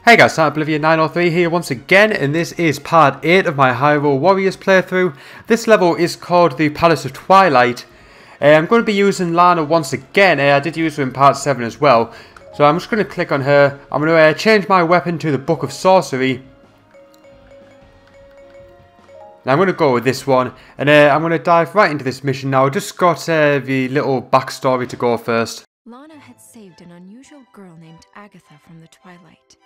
Hey guys, Oblivion903 here once again, and this is part 8 of my Hyrule Warriors playthrough. This level is called the Palace of Twilight. I'm going to be using Lana once again. I did use her in part 7 as well. So I'm just going to click on her. I'm going to change my weapon to the Book of Sorcery. Now I'm going to go with this one, and I'm going to dive right into this mission now. I just got the little backstory to go first. Lana had saved an unusual girl named Agatha from the Twilight.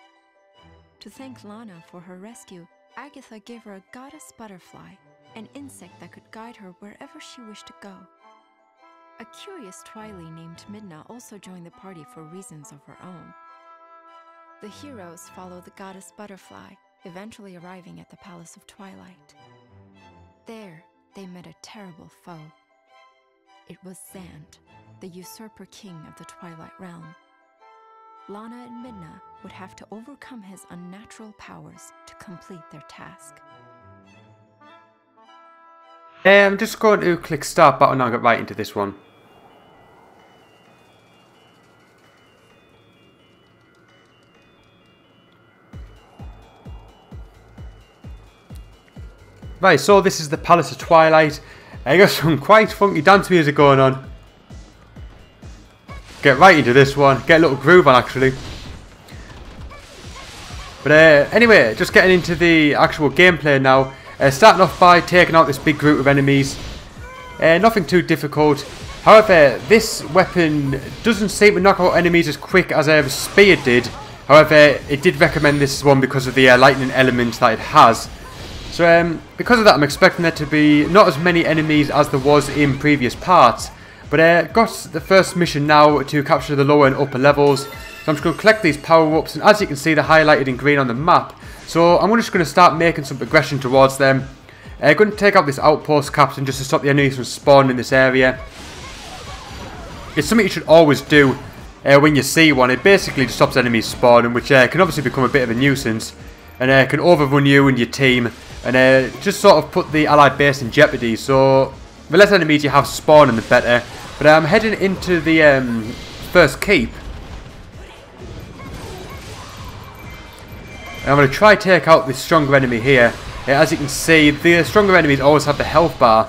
To thank Lana for her rescue, Agatha gave her a goddess butterfly, an insect that could guide her wherever she wished to go. A curious Twily named Midna also joined the party for reasons of her own. The heroes follow the goddess butterfly, eventually arriving at the Palace of Twilight. There, they met a terrible foe. It was Zant, the usurper king of the Twilight realm. Lana and Midna would have to overcome his unnatural powers to complete their task. I'm just going to click start button and I'll get right into this one. Right, so this is the Palace of Twilight. I got some quite funky dance music going on. Get right into this one. Get a little groove on actually. But anyway, just getting into the actual gameplay now. Starting off by taking out this big group of enemies. Nothing too difficult. However, this weapon doesn't seem to knock out enemies as quick as the spear did. However, it did recommend this one because of the lightning element that it has. So because of that, I'm expecting there to be not as many enemies as there was in previous parts. But got the first mission now to capture the lower and upper levels. So I'm just going to collect these power-ups, and as you can see they're highlighted in green on the map. So I'm just going to start making some progression towards them. I'm going to take out this outpost captain just to stop the enemies from spawning in this area. It's something you should always do when you see one. It basically just stops enemies spawning, which can obviously become a bit of a nuisance. And can overrun you and your team. And just sort of put the allied base in jeopardy. So the less enemies you have spawning, the better. But I'm heading into the first keep. And I'm going to try to take out this stronger enemy here. As you can see, the stronger enemies always have the health bar.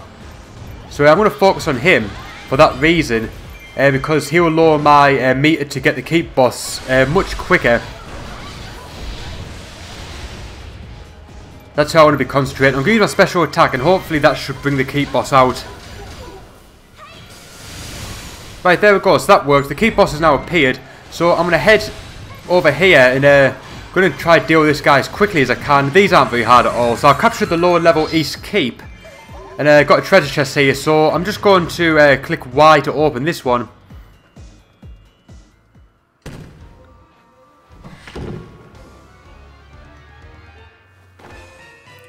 So I'm going to focus on him for that reason. Because he will lower my meter to get the keep boss much quicker. That's how I want to be concentrating. I'm going to use my special attack and hopefully that should bring the keep boss out. Right, there we go. So that works. The keep boss has now appeared. So I'm going to head over here and going to try to deal with this guy as quickly as I can. These aren't very hard at all. So I've captured the lower level east keep. And got a treasure chest here. So I'm just going to click Y to open this one.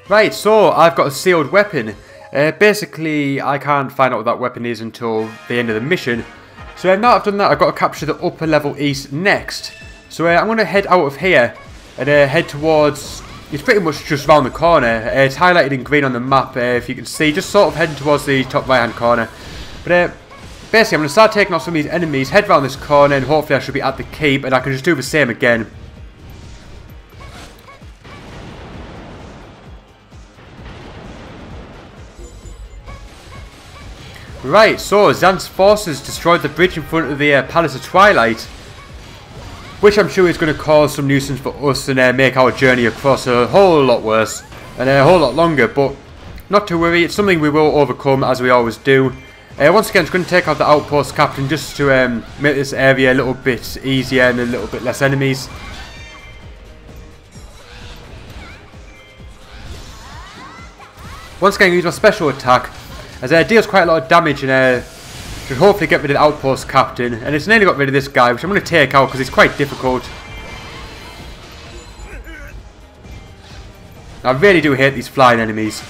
Right, so I've got a sealed weapon. Basically, I can't find out what that weapon is until the end of the mission. So now I've done that, I've got to capture the upper level east next. So I'm going to head out of here and head towards... It's pretty much just around the corner. It's highlighted in green on the map, if you can see. Just sort of heading towards the top right hand corner. But basically, I'm going to start taking off some of these enemies, head around this corner, and hopefully I should be at the keep. And I can just do the same again. Right, so Zant's forces destroyed the bridge in front of the Palace of Twilight, which I'm sure is going to cause some nuisance for us and make our journey across a whole lot worse and a whole lot longer, but not to worry, it's something we will overcome as we always do. Once again, I'm just going to take out the outpost captain just to make this area a little bit easier and a little bit less enemies. Once again, use my special attack. As it deals quite a lot of damage and should hopefully get rid of the outpost captain. And it's nearly got rid of this guy, which I'm going to take out because it's quite difficult. I really do hate these flying enemies.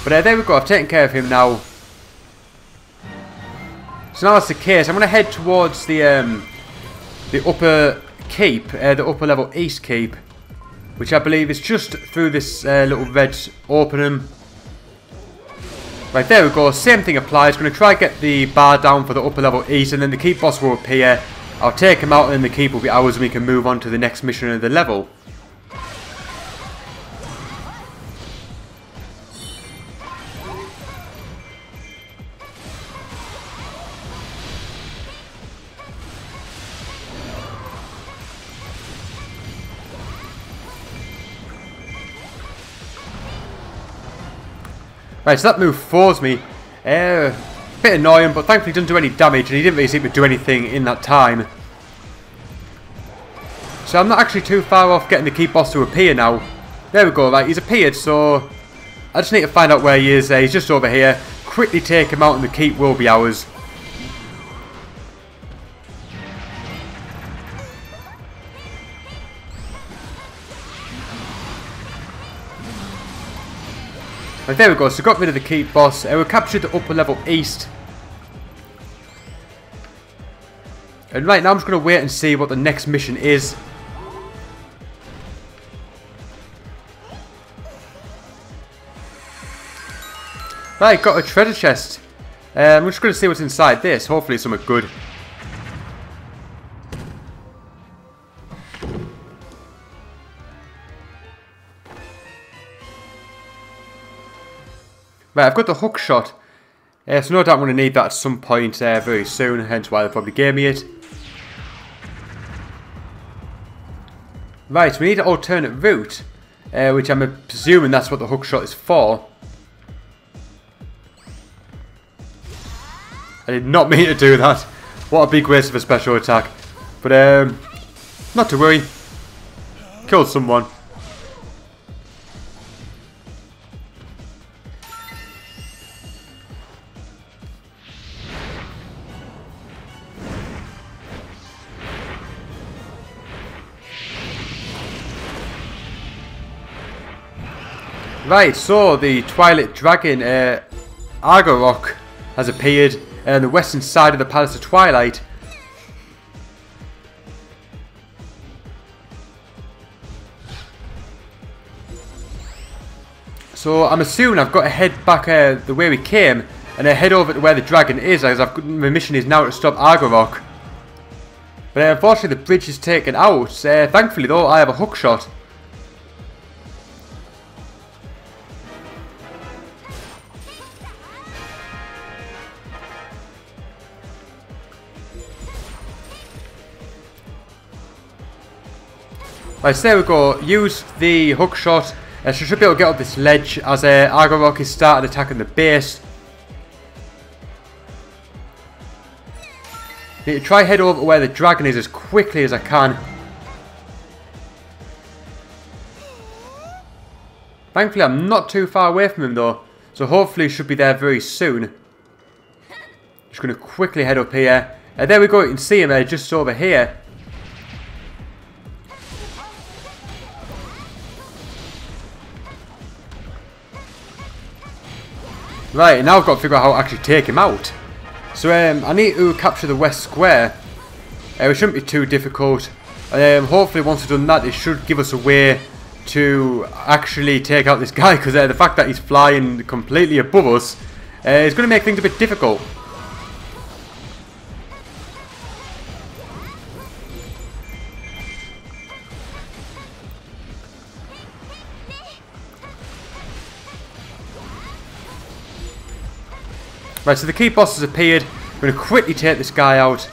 But there we go, I've taken care of him now. So now that's the case, I'm going to head towards the upper keep, the upper level east keep. Which I believe is just through this little red opening. Right, there we go, same thing applies. Going to try to get the bar down for the upper level east, and then the keep boss will appear. I'll take him out and then the keep will be ours and we can move on to the next mission of the level. Right, so that move floors me. Bit annoying, but thankfully he doesn't do any damage and he didn't really seem to do anything in that time. So I'm not actually too far off getting the key boss to appear now. There we go, right, he's appeared, so I just need to find out where he is. He's just over here. Quickly take him out and the keep will be ours. Right, there we go, so got rid of the keep boss. We captured the upper level east. And right now I'm just going to wait and see what the next mission is. Right, got a treasure chest. I'm just going to see what's inside this. Hopefully it's something good. Right, I've got the hook shot. So no doubt I'm going to need that at some point very soon, hence why they'll probably gave me it. Right, we need an alternate route, which I'm presuming that's what the hook shot is for. I did not mean to do that. What a big waste of a special attack. But, not to worry. Killed someone. Right, so the Twilight Dragon, Argorok, has appeared on the western side of the Palace of Twilight. So I'm assuming I've got to head back the way we came and head over to where the dragon is, as my mission is now to stop Argorok. But unfortunately the bridge is taken out. Thankfully though, I have a hook shot. Right, so there we go. Use the hook shot. So should be able to get up this ledge as Argorok is started attacking the base. Need to try head over where the dragon is as quickly as I can. Thankfully I'm not too far away from him though, so hopefully he should be there very soon. Just going to quickly head up here. There we go, you can see him just over here. Right, now I've got to figure out how to actually take him out. So I need to capture the west square. It shouldn't be too difficult. Hopefully once we've done that, it should give us a way to actually take out this guy. Because the fact that he's flying completely above us is going to make things a bit difficult. Right, so the key boss has appeared. I'm going to quickly take this guy out.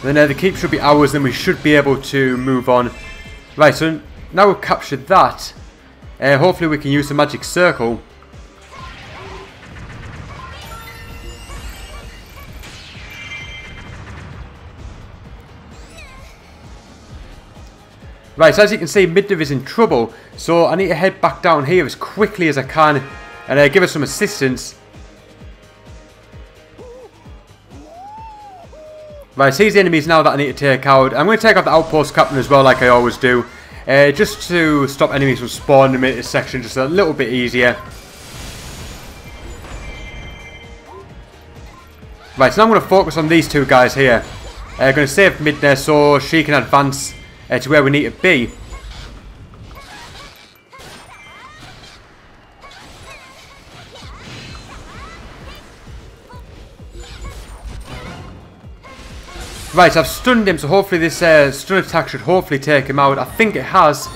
Then the keep should be ours, then we should be able to move on. Right, so now we've captured that. Hopefully we can use the magic circle. Right, so as you can see, Midna is in trouble. So I need to head back down here as quickly as I can. And give us some assistance. Right, so these enemies now that I need to take out. I'm going to take out the outpost captain as well, like I always do. Just to stop enemies from spawning and make this section just a little bit easier. Right, so now I'm going to focus on these two guys here. I'm going to save Midna so she can advance to where we need to be. Right, so I've stunned him, so hopefully this stun attack should hopefully take him out. I think it has.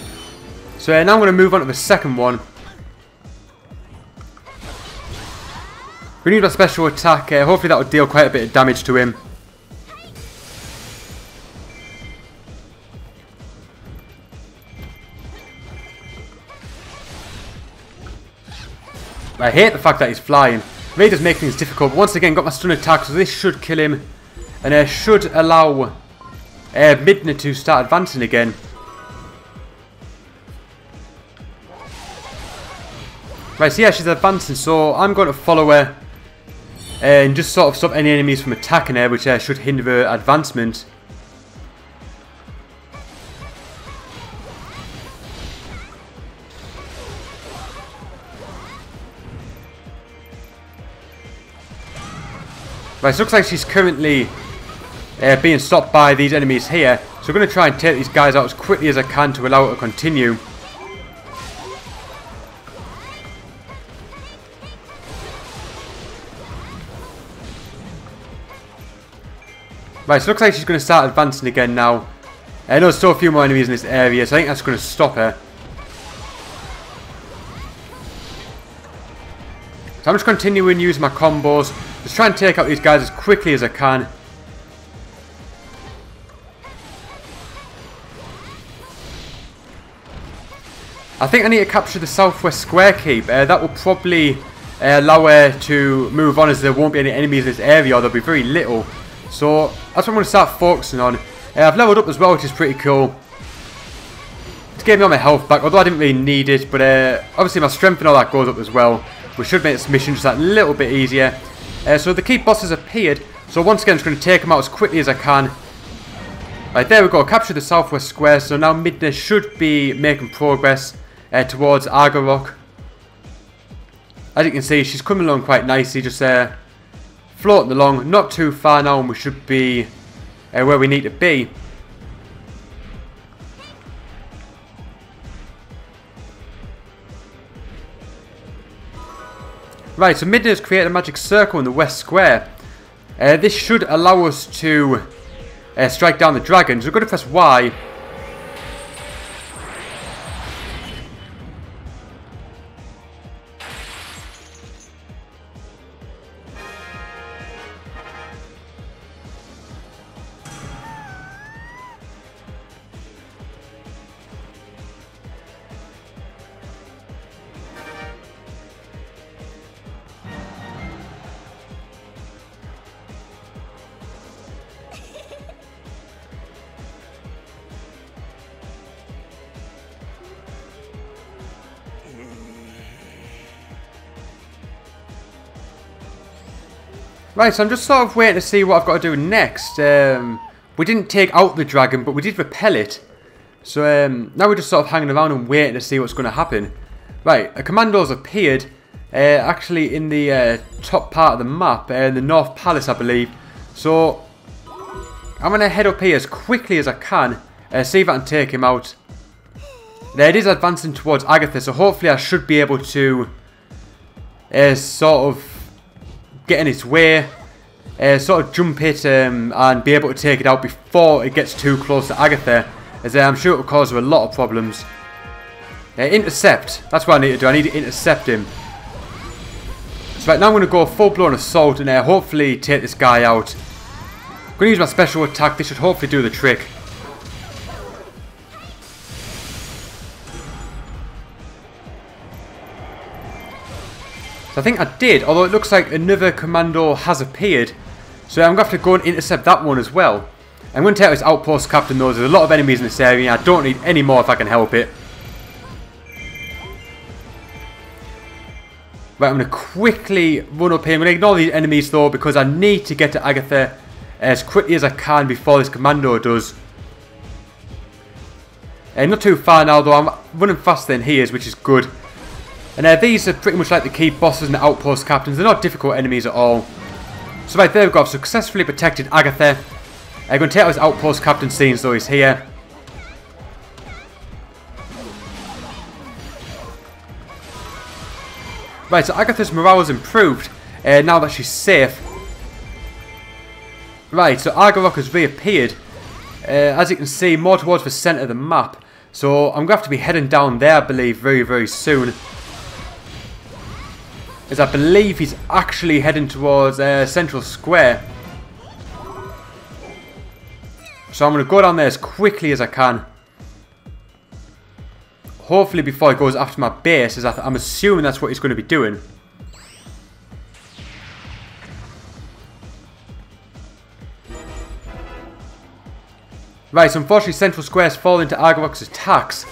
So now I'm going to move on to the second one. We need a special attack. Hopefully that will deal quite a bit of damage to him. I hate the fact that he's flying. It really does make things difficult. But once again, got my stun attack, so this should kill him. And should allow Midna to start advancing again. Right, so yeah, she's advancing, so I'm going to follow her. And just sort of stop any enemies from attacking her, which should hinder her advancement. Right, so it looks like she's currently being stopped by these enemies here. So I'm going to try and take these guys out as quickly as I can to allow her to continue. Right, so it looks like she's going to start advancing again now. I know there's still a few more enemies in this area, so I think that's going to stop her. So I'm just continuing using my combos. Just try and take out these guys as quickly as I can. I think I need to capture the southwest square keep. That will probably allow her to move on, as there won't be any enemies in this area, or there'll be very little. So that's what I'm going to start focusing on. I've leveled up as well, which is pretty cool. It's gave me all my health back, although I didn't really need it. But obviously my strength and all that goes up as well, which should make this mission just that little bit easier. So the key bosses appeared. So once again, I'm just going to take them out as quickly as I can. Right, there we go. Capture the southwest square. So now Midna should be making progress towards Argorok. As you can see, she's coming along quite nicely. Just floating along. Not too far now, and we should be where we need to be. Right, so Midna has created a magic circle in the west square. This should allow us to strike down the dragons. We're going to press Y. Right, so I'm just sort of waiting to see what I've got to do next. We didn't take out the dragon, but we did repel it. So now we're just sort of hanging around and waiting to see what's going to happen. Right, a commando's appeared, actually in the top part of the map, in the North Palace, I believe. So I'm going to head up here as quickly as I can, see if I can take him out. There it is, advancing towards Agatha, so hopefully I should be able to sort of get in its way, sort of jump it and be able to take it out before it gets too close to Agatha, as I'm sure it will cause her a lot of problems. Intercept, that's what I need to do. I need to intercept him. So right now I'm going to go full-blown assault and hopefully take this guy out. I'm going to use my special attack. This should hopefully do the trick. So I think I did, although it looks like another commando has appeared. So I'm going to have to go and intercept that one as well. I'm going to take out this outpost captain though. There's a lot of enemies in this area. I don't need any more if I can help it. Right, I'm going to quickly run up here. I'm going to ignore these enemies though, because I need to get to Agatha as quickly as I can before this commando does. Not too far now though. I'm running faster than he is, which is good. And these are pretty much like the key bosses and the outpost captains. They're not difficult enemies at all. So right there we go. I've successfully protected Agatha. I'm going to take out his outpost captain scenes though he's here. Right, so Agatha's morale has improved now that she's safe. Right, so Argorok has reappeared. As you can see, more towards the centre of the map. So I'm going to have to be heading down there, I believe, very, very soon. As I believe he's actually heading towards Central Square. So I'm going to go down there as quickly as I can. Hopefully before he goes after my base, as I'm assuming that's what he's going to be doing. Right, so unfortunately Central Square's fallen into Argorok's attacks.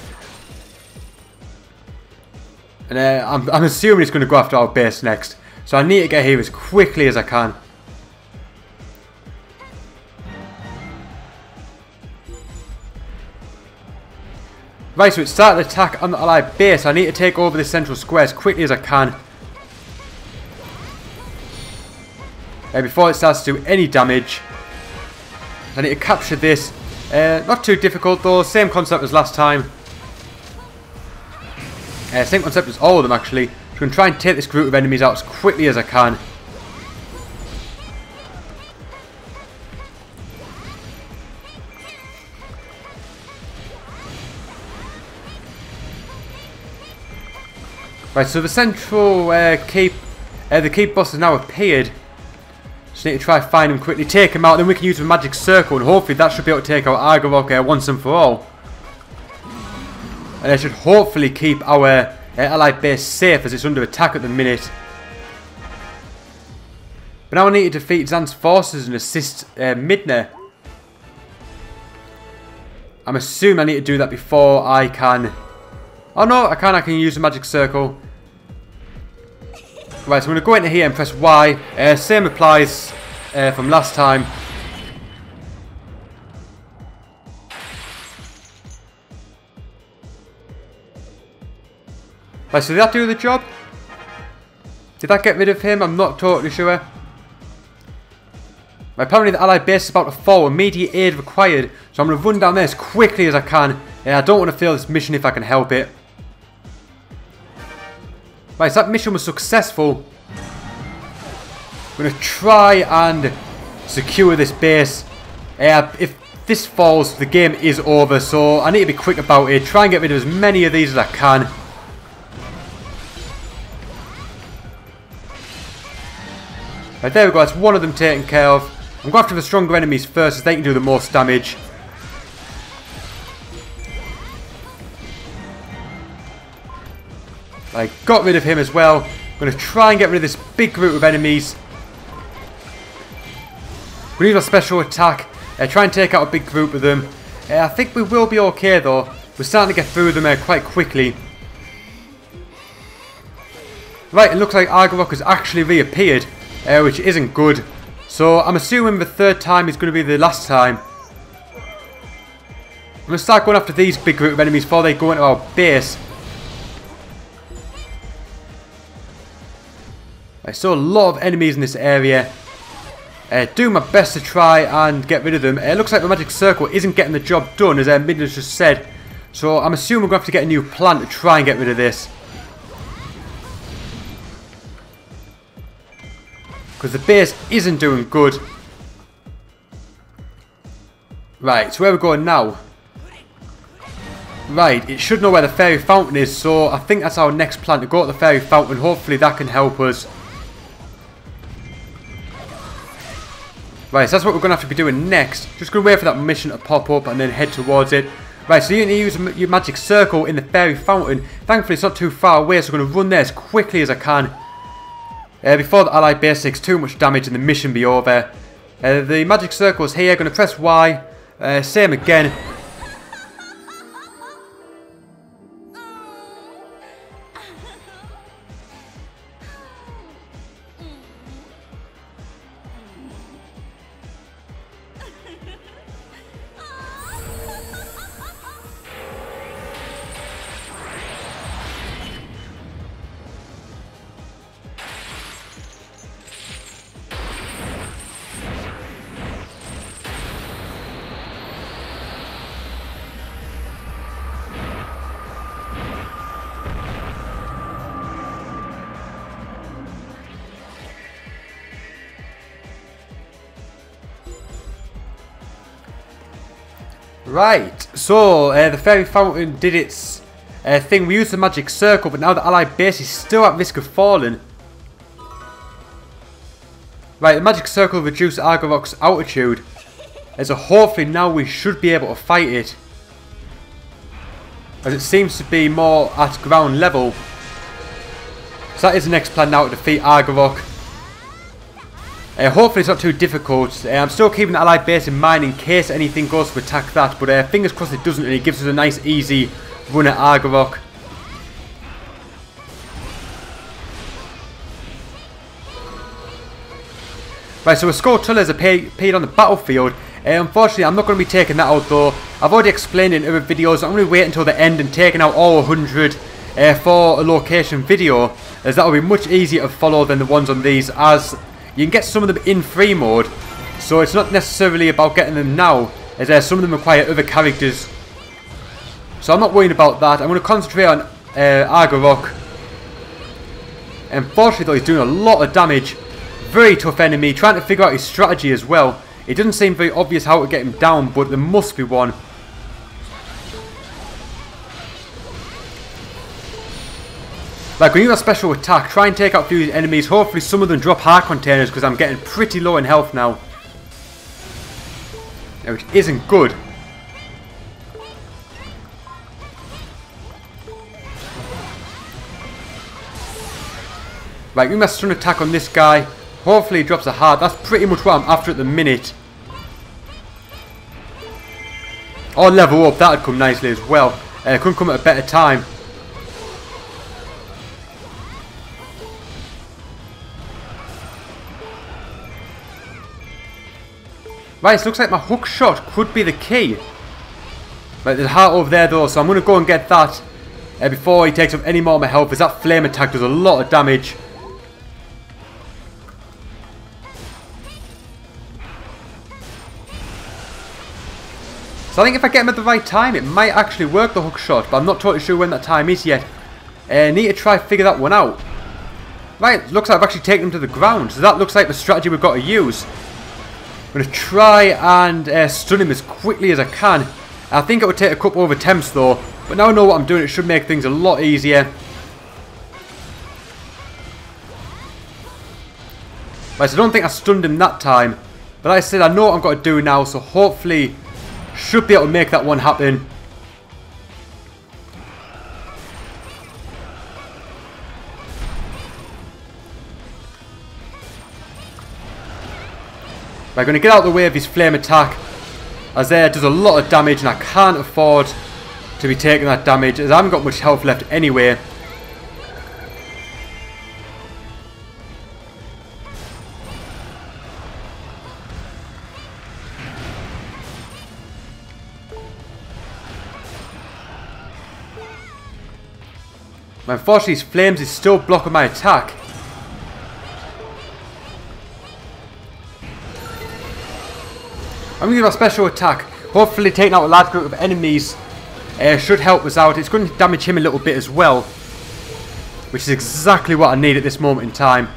And I'm assuming he's going to go after our base next. So I need to get here as quickly as I can. Right, so it started the attack on the Allied base. I need to take over the Central Square as quickly as I can. Before it starts to do any damage. I need to capture this. Not too difficult though, same concept as last time. Same concept as all of them actually. I'm going to try and take this group of enemies out as quickly as I can. Right, so the central keep, the keep boss has now appeared. Just need to try and find him quickly, take him out, then we can use the magic circle and hopefully that should be able to take out Argorok once and for all. And it should hopefully keep our allied base safe as it's under attack at the minute. But now I need to defeat Zant's forces and assist Midna. I'm assuming I need to do that before I can... Oh no, I can use the magic circle. Right, so I'm going to go into here and press Y. Same applies from last time. Right, so did that do the job? Did that get rid of him? I'm not totally sure. Right, apparently the allied base is about to fall. Immediate aid required. So I'm going to run down there as quickly as I can. I don't want to fail this mission if I can help it. Right, so that mission was successful. I'm going to try and secure this base. If this falls, the game is over. So I need to be quick about it. Try and get rid of as many of these as I can. Right, there we go. That's one of them taken care of. I'm going after the stronger enemies first as they can do the most damage. I got rid of him as well. I'm going to try and get rid of this big group of enemies. We need a special attack. Try and take out a big group of them. I think we will be okay though. We're starting to get through them quite quickly. Right, it looks like Argorok has actually reappeared. Which isn't good. So I'm assuming the third time is going to be the last time. I'm going to start going after these big group of enemies before they go into our base. I saw a lot of enemies in this area. Doing my best to try and get rid of them. It looks like the magic circle isn't getting the job done, as Midna's just said. So I'm assuming we're going to have to get a new plan to try and get rid of this. Because the base isn't doing good. Right, so where are we going now? Right, it should know where the fairy fountain is, so I think that's our next plan, to go to the fairy fountain. Hopefully that can help us. Right, so that's what we're going to have to be doing next. Just going to wait for that mission to pop up and then head towards it. Right, so you need to use your magic circle in the fairy fountain. Thankfully it's not too far away, so I'm going to run there as quickly as I can. Before the allied base takes too much damage and the mission be over. The magic circle is here. Going to press Y. Same again. Right, so the Fairy Fountain did its thing. We used the magic circle, but now the allied base is still at risk of falling. Right, the magic circle reduced Argorok's altitude. So hopefully now we should be able to fight it, as it seems to be more at ground level. So that is the next plan now, to defeat Argorok. Hopefully it's not too difficult. I'm still keeping the allied base in mind in case anything goes to attack that, but fingers crossed it doesn't, and it gives us a nice easy run at Argorok. Right, so a Skulltula has appeared on the battlefield. Unfortunately, I'm not going to be taking that out though. I've already explained in other videos. I'm going to wait until the end and taking out all 100 for a location video, as that will be much easier to follow than the ones on these, as you can get some of them in free mode. So it's not necessarily about getting them now, as some of them require other characters. So I'm not worrying about that. I'm going to concentrate on Argorok. Unfortunately though, he's doing a lot of damage. Very tough enemy, trying to figure out his strategy as well. It doesn't seem very obvious how to get him down, but there must be one. Like, when you have a special attack, try and take out a few enemies. Hopefully some of them drop heart containers, because I'm getting pretty low in health now. Which isn't good. Right, we must stun attack on this guy. Hopefully he drops a heart. That's pretty much what I'm after at the minute. Or level up, that would come nicely as well. Couldn't come at a better time. Right, it looks like my hook shot could be the key. Right, there's a heart over there though, so I'm going to go and get that before he takes up any more of my health, as that flame attack does a lot of damage. So I think if I get him at the right time, it might actually work, the hook shot, but I'm not totally sure when that time is yet. Need to try and figure that one out. Right, looks like I've actually taken him to the ground, so that looks like the strategy we've got to use. I'm going to try and stun him as quickly as I can. I think it would take a couple of attempts though, but now I know what I'm doing, it should make things a lot easier. Right, so I don't think I stunned him that time, but like I said, I know what I've got to do now, so hopefully should be able to make that one happen. Right, going to get out of the way of his flame attack, as there does a lot of damage and I can't afford to be taking that damage, as I haven't got much health left anyway. Unfortunately, his flames is still blocking my attack. I'm going to do a special attack. Hopefully taking out a large group of enemies should help us out. It's going to damage him a little bit as well, which is exactly what I need at this moment in time.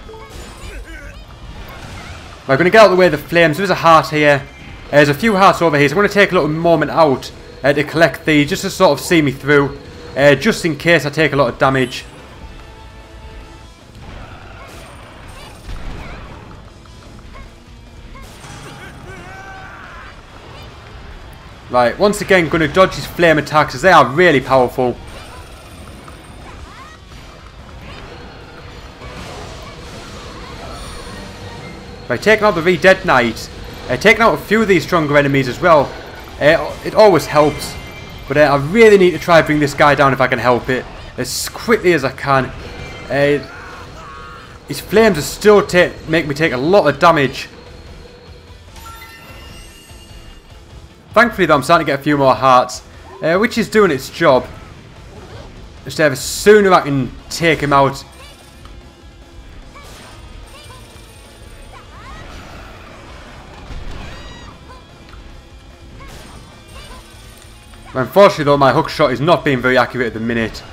We're going to get out of the way of the flames. There's a heart here. There's a few hearts over here, so I'm going to take a little moment out to collect these, just to sort of see me through. Just in case I take a lot of damage. Right, once again, going to dodge his flame attacks, as they are really powerful. Right, taking out the Re-Dead Knight. Taking out a few of these stronger enemies as well. It always helps. But I really need to try and bring this guy down if I can help it, as quickly as I can. His flames are still make me take a lot of damage. Thankfully though, I'm starting to get a few more hearts, which is doing its job. Just the sooner I can take him out. Unfortunately though, my hook shot is not being very accurate at the minute.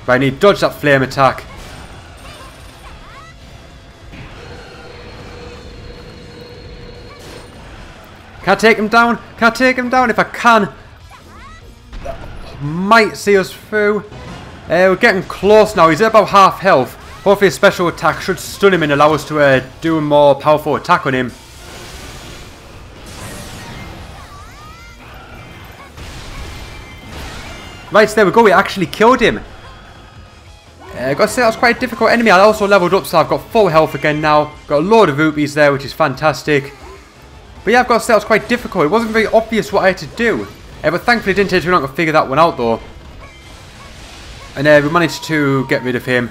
But I need to dodge that flame attack. Can I take him down? Can I take him down? If I can, might see us through. We're getting close now. He's at about half health. Hopefully a special attack should stun him and allow us to do a more powerful attack on him. Right, so there we go. We actually killed him. Got to say, that was quite a difficult enemy. I also leveled up, so I've got full health again now. Got a load of rupees there, which is fantastic. But yeah, I've got to say, that was quite difficult. It wasn't very obvious what I had to do. But thankfully, it didn't take too long to figure that one out, though. And we managed to get rid of him.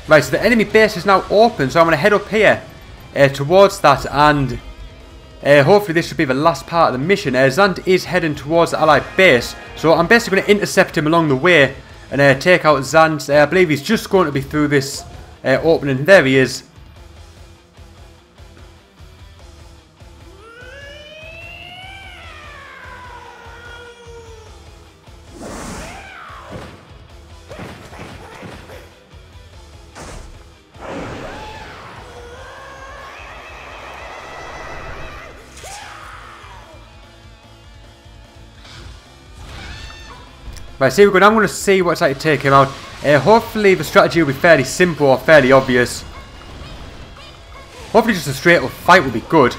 Right, so the enemy base is now open, so I'm going to head up here towards that, and hopefully this should be the last part of the mission. Zant is heading towards the allied base, so I'm basically going to intercept him along the way and take out Zant. I believe he's just going to be through this opening. There he is. Right, so here we go. Now I'm going to see what it's like to take him out. Hopefully the strategy will be fairly simple or fairly obvious. Hopefully just a straight up fight will be good.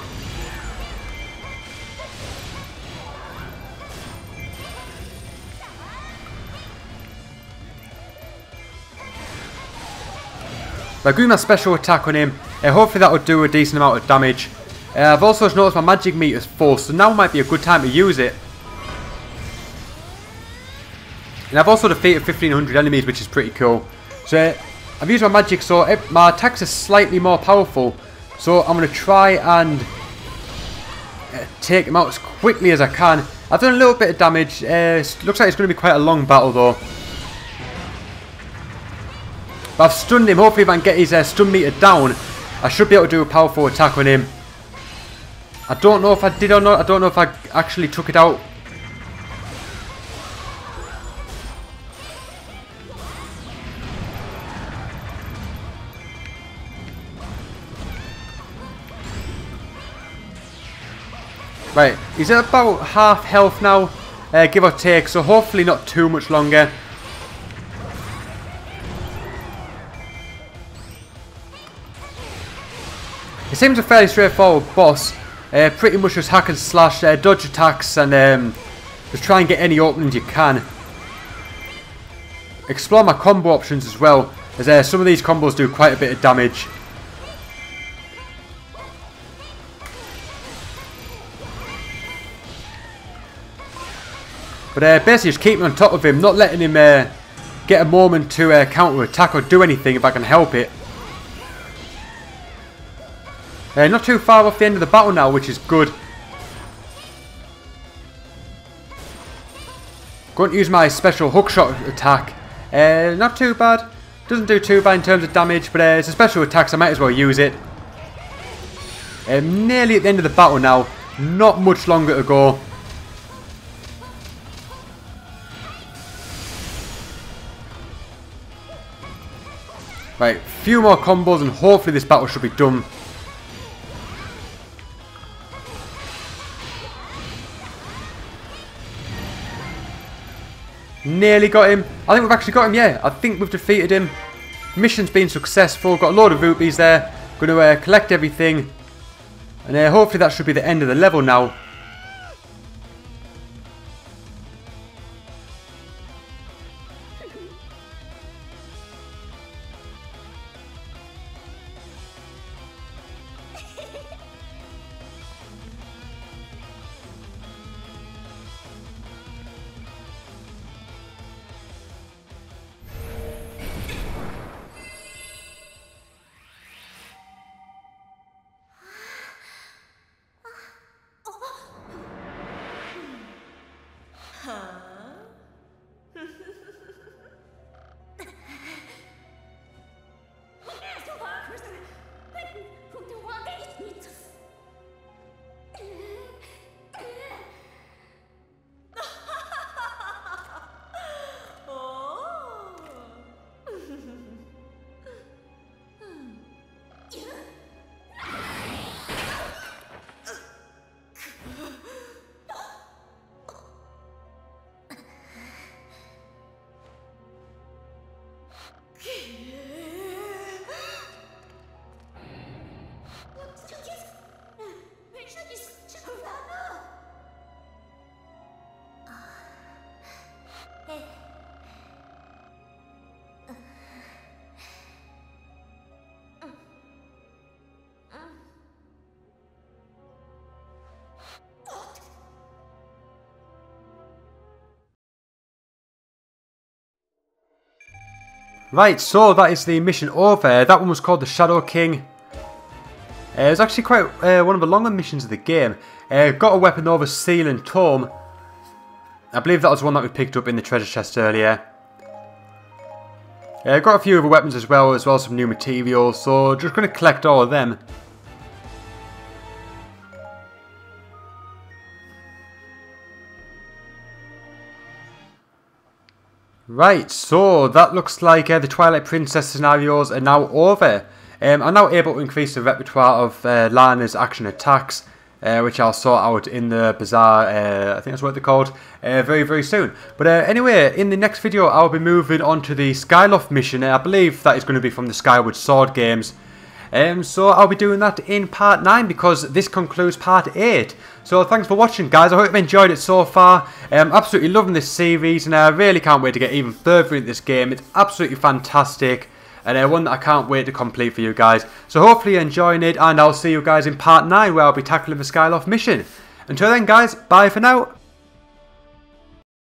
By doing my special attack on him, hopefully that will do a decent amount of damage. I've also noticed my magic meter is full, so now might be a good time to use it. And I've also defeated 1500 enemies, which is pretty cool. So I've used my magic, so my attacks are slightly more powerful. So I'm going to try and take him out as quickly as I can. I've done a little bit of damage. Looks like it's going to be quite a long battle though. But I've stunned him. Hopefully if I can get his stun meter down, I should be able to do a powerful attack on him. I don't know if I did or not. I don't know if I actually took it out. Right, he's at about half health now, give or take, so hopefully not too much longer. It seems a fairly straightforward boss. Pretty much just hack and slash, dodge attacks, and just try and get any openings you can. Explore my combo options as well, as some of these combos do quite a bit of damage. But basically just keeping on top of him, not letting him get a moment to counter attack or do anything if I can help it. Not too far off the end of the battle now, which is good. Going to use my special hookshot attack. Not too bad. Doesn't do too bad in terms of damage, but it's a special attack, so I might as well use it. Nearly at the end of the battle now. Not much longer to go. Right, a few more combos and hopefully this battle should be done. Nearly got him. I think we've actually got him, yeah. I think we've defeated him. Mission's been successful. Got a load of rupees there. Going to collect everything. And hopefully that should be the end of the level now. Right, so that is the mission over. That one was called the Shadow King. It's actually quite one of the longer missions of the game. Got a weapon over Seal and Tome. I believe that was one that we picked up in the treasure chest earlier. Got a few other weapons as well as some new materials. So just going to collect all of them. Right, so that looks like the Twilight Princess scenarios are now over. I'm now able to increase the repertoire of Lana's action attacks, which I'll sort out in the Bazaar, I think that's what they're called, very, very soon. But anyway, in the next video I'll be moving on to the Skyloft mission. I believe that is going to be from the Skyward Sword games. So I'll be doing that in part 9 because this concludes part 8. So thanks for watching, guys. I hope you've enjoyed it so far. I'm absolutely loving this series and I really can't wait to get even further into this game. It's absolutely fantastic and one that I can't wait to complete for you guys. So hopefully you're enjoying it and I'll see you guys in part 9 where I'll be tackling the Skyloft mission. Until then, guys, bye for now.